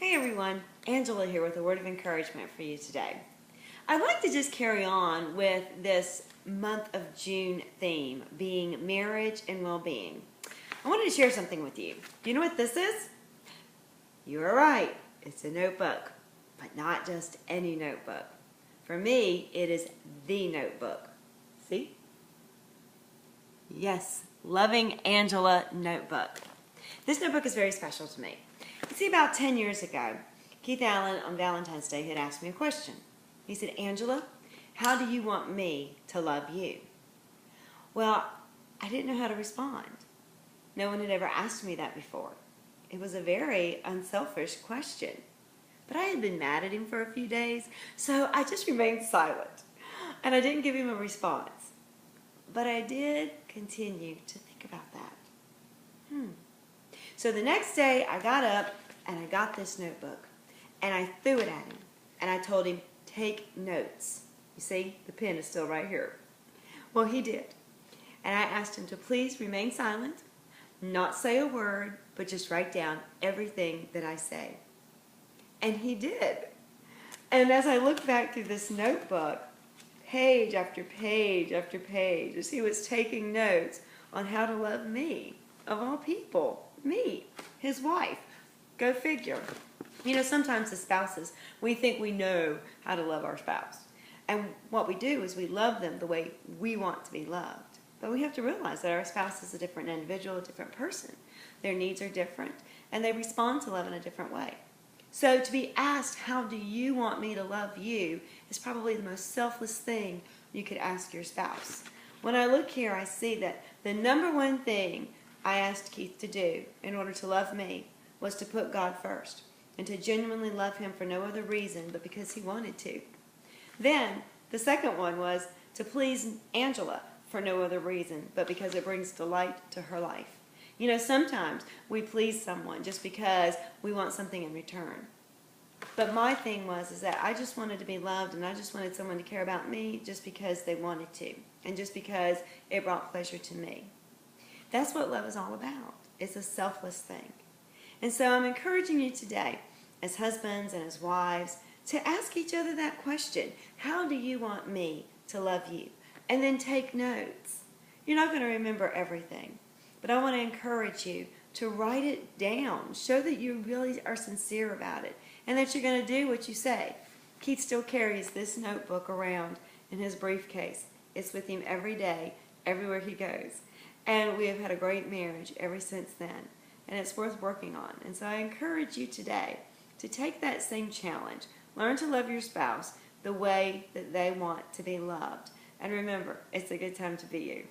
Hey everyone, Angela here with a word of encouragement for you today. I'd like to just carry on with this month of June theme, being marriage and well-being. I wanted to share something with you. Do you know what this is? You are right, it's a notebook, but not just any notebook. For me, it is the notebook. See? Yes, Loving Angela notebook. This notebook is very special to me. You see, about 10 years ago, Keith Allen on Valentine's Day had asked me a question. He said, Angela, how do you want me to love you? Well, I didn't know how to respond. No one had ever asked me that before. It was a very unselfish question. But I had been mad at him for a few days, so I just remained silent. And I didn't give him a response. But I did continue to think about that. So the next day, I got up and I got this notebook and I threw it at him and I told him, take notes. You see, the pen is still right here. Well, he did. And I asked him to please remain silent, not say a word, but just write down everything that I say. And he did. And as I look back through this notebook, page after page after page, he was taking notes on how to love me, of all people. Me, his wife. Go figure. You know, sometimes as spouses, we think we know how to love our spouse. And what we do is we love them the way we want to be loved. But we have to realize that our spouse is a different individual, a different person. Their needs are different, and they respond to love in a different way. So to be asked, how do you want me to love you, is probably the most selfless thing you could ask your spouse. When I look here, I see that the number one thing I asked Keith to do in order to love me was to put God first and to genuinely love him for no other reason but because he wanted to. Then the second one was to please Angela for no other reason but because it brings delight to her life. You know, sometimes we please someone just because we want something in return. But my thing was that I just wanted to be loved and I just wanted someone to care about me just because they wanted to and just because it brought pleasure to me. That's what love is all about. It's a selfless thing. And so I'm encouraging you today, as husbands and as wives, to ask each other that question. How do you want me to love you? And then take notes. You're not going to remember everything, but I want to encourage you to write it down. Show that you really are sincere about it and that you're going to do what you say. Keith still carries this notebook around in his briefcase. It's with him every day, everywhere he goes. And we have had a great marriage ever since then. And it's worth working on. And so I encourage you today to take that same challenge. Learn to love your spouse the way that they want to be loved. And remember, it's a good time to be you.